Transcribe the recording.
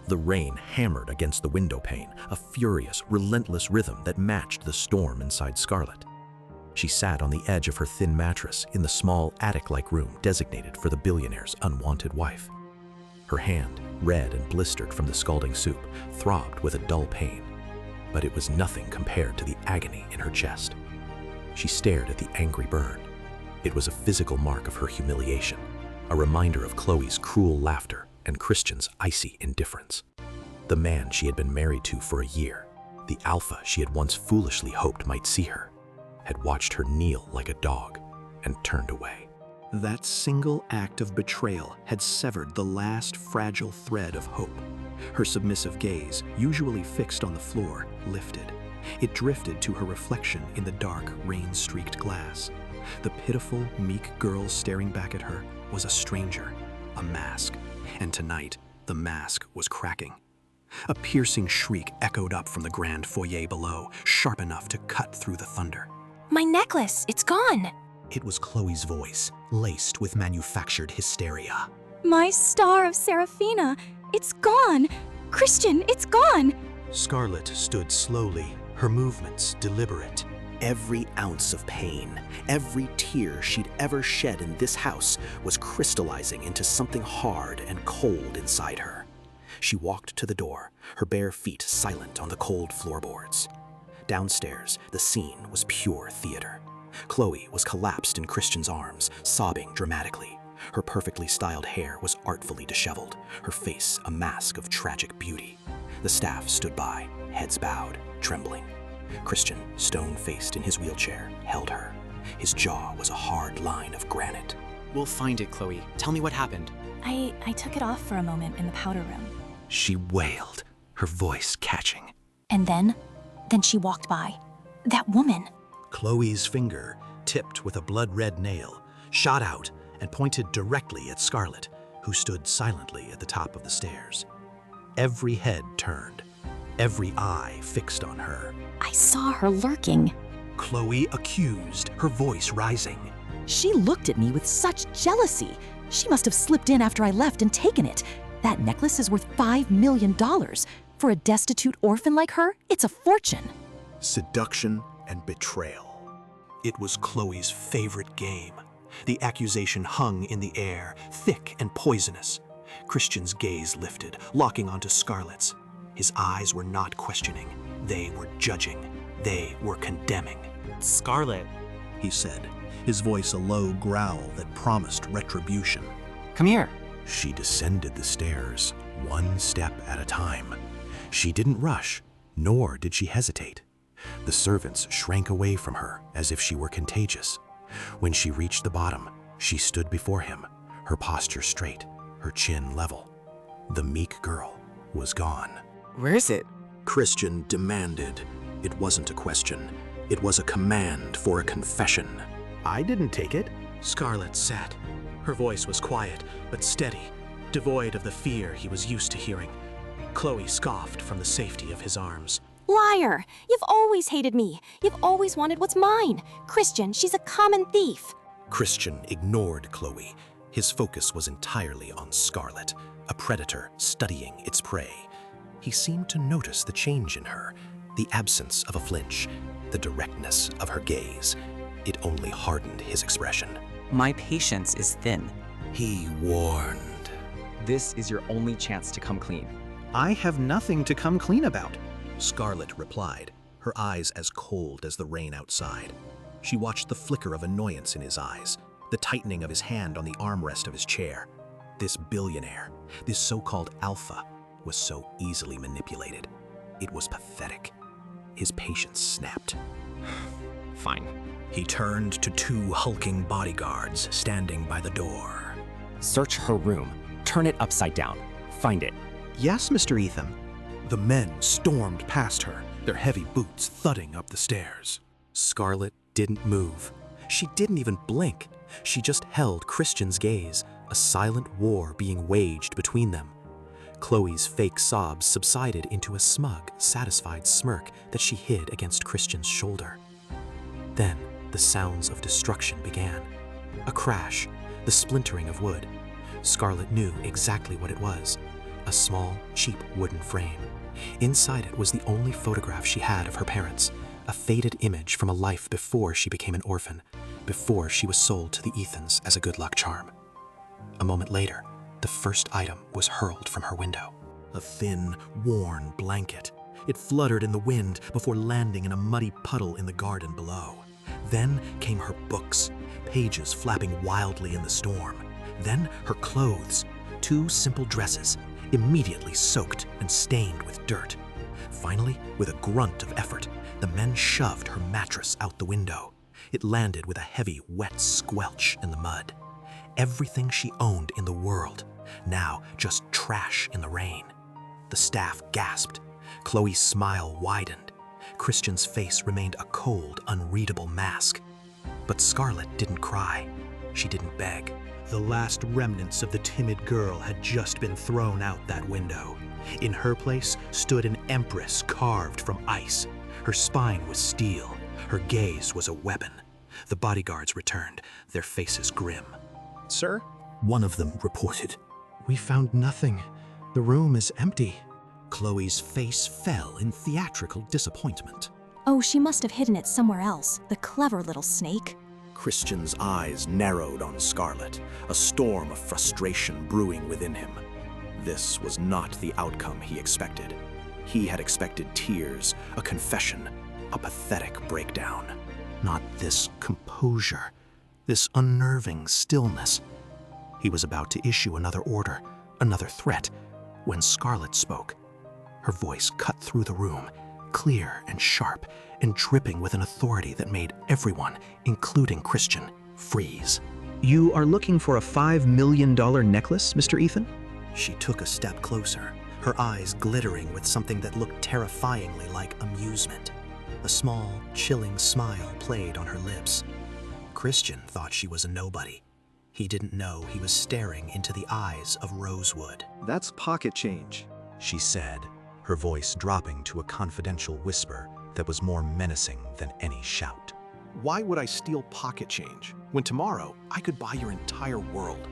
The rain hammered against the window pane, a furious, relentless rhythm that matched the storm inside Scarlett. She sat on the edge of her thin mattress in the small attic-like room designated for the billionaire's unwanted wife. Her hand, red and blistered from the scalding soup, throbbed with a dull pain, but it was nothing compared to the agony in her chest. She stared at the angry burn. It was a physical mark of her humiliation, a reminder of Chloe's cruel laughter and Christian's icy indifference. The man she had been married to for a year, the alpha she had once foolishly hoped might see her, had watched her kneel like a dog and turned away. That single act of betrayal had severed the last fragile thread of hope. Her submissive gaze, usually fixed on the floor, lifted. It drifted to her reflection in the dark, rain-streaked glass. The pitiful, meek girl staring back at her was a stranger, a mask, and tonight the mask was cracking. A piercing shriek echoed up from the grand foyer below, sharp enough to cut through the thunder. My necklace, it's gone! It was Chloe's voice, laced with manufactured hysteria. My star of Seraphina, it's gone! Christian, it's gone! Scarlett stood slowly, her movements deliberate. Every ounce of pain, every tear she'd ever shed in this house was crystallizing into something hard and cold inside her. She walked to the door, her bare feet silent on the cold floorboards. Downstairs, the scene was pure theater. Chloe was collapsed in Christian's arms, sobbing dramatically. Her perfectly styled hair was artfully disheveled, her face a mask of tragic beauty. The staff stood by, heads bowed, trembling. Christian, stone-faced in his wheelchair, held her. His jaw was a hard line of granite. We'll find it, Chloe. Tell me what happened. I took it off for a moment in the powder room. She wailed, her voice catching. And then she walked by. That woman. Chloe's finger, tipped with a blood-red nail, shot out and pointed directly at Scarlett, who stood silently at the top of the stairs. Every head turned, every eye fixed on her. I saw her lurking. Chloe accused, her voice rising. She looked at me with such jealousy. She must have slipped in after I left and taken it. That necklace is worth $5 million. For a destitute orphan like her, it's a fortune. Seduction and betrayal. It was Chloe's favorite game. The accusation hung in the air, thick and poisonous. Christian's gaze lifted, locking onto Scarlett's. His eyes were not questioning. They were judging. They were condemning. Scarlett, He said, his voice a low growl that promised retribution. come here. She descended the stairs, one step at a time. She didn't rush, nor did she hesitate. The servants shrank away from her as if she were contagious. When she reached the bottom, she stood before him, her posture straight, her chin level. The meek girl was gone. Where is it? Christian demanded. It wasn't a question. It was a command for a confession. I didn't take it. Scarlett sat. Her voice was quiet, but steady, devoid of the fear he was used to hearing. Chloe scoffed from the safety of his arms. Liar! You've always hated me. You've always wanted what's mine. Christian, she's a common thief. Christian ignored Chloe. His focus was entirely on Scarlett, a predator studying its prey. He seemed to notice the change in her, the absence of a flinch, the directness of her gaze. It only hardened his expression. My patience is thin. He warned. This is your only chance to come clean. I have nothing to come clean about. Scarlett replied, her eyes as cold as the rain outside. She watched the flicker of annoyance in his eyes, the tightening of his hand on the armrest of his chair. This billionaire, this so-called alpha, was so easily manipulated. It was pathetic. His patience snapped. Fine. He turned to two hulking bodyguards standing by the door. Search her room. Turn it upside down. Find it. Yes, Mr. Etham. The men stormed past her, their heavy boots thudding up the stairs. Scarlett didn't move. She didn't even blink. She just held Christian's gaze, a silent war being waged between them. Chloe's fake sobs subsided into a smug, satisfied smirk that she hid against Christian's shoulder. Then the sounds of destruction began. A crash, the splintering of wood. Scarlett knew exactly what it was. a small, cheap wooden frame. Inside it was the only photograph she had of her parents, a faded image from a life before she became an orphan, before she was sold to the Ethans as a good luck charm. A moment later, the first item was hurled from her window. A thin, worn blanket. It fluttered in the wind before landing in a muddy puddle in the garden below. Then came her books, pages flapping wildly in the storm. Then her clothes, 2 simple dresses, immediately soaked and stained with dirt. Finally, with a grunt of effort, the men shoved her mattress out the window. It landed with a heavy, wet squelch in the mud. Everything she owned in the world, now just trash in the rain. The staff gasped. Chloe's smile widened. Christian's face remained a cold, unreadable mask. But Scarlett didn't cry. She didn't beg. The last remnants of the timid girl had just been thrown out that window. In her place stood an Empress carved from ice. Her spine was steel. Her gaze was a weapon. The bodyguards returned, their faces grim. Sir? One of them reported. "We found nothing. The room is empty." Chloe's face fell in theatrical disappointment. Oh, she must have hidden it somewhere else, the clever little snake. Christian's eyes narrowed on Scarlett, a storm of frustration brewing within him. This was not the outcome he expected. He had expected tears, a confession, a pathetic breakdown. Not this composure, this unnerving stillness. He was about to issue another order, another threat, when Scarlett spoke. Her voice cut through the room, clear and sharp, and dripping with an authority that made everyone, including Christian, freeze. You are looking for a $5 million necklace, Mr. Ethan? She took a step closer, her eyes glittering with something that looked terrifyingly like amusement. A small, chilling smile played on her lips. Christian thought she was a nobody. He didn't know he was staring into the eyes of Rosewood. That's pocket change, she said, her voice dropping to a confidential whisper that was more menacing than any shout. Why would I steal pocket change when tomorrow I could buy your entire world?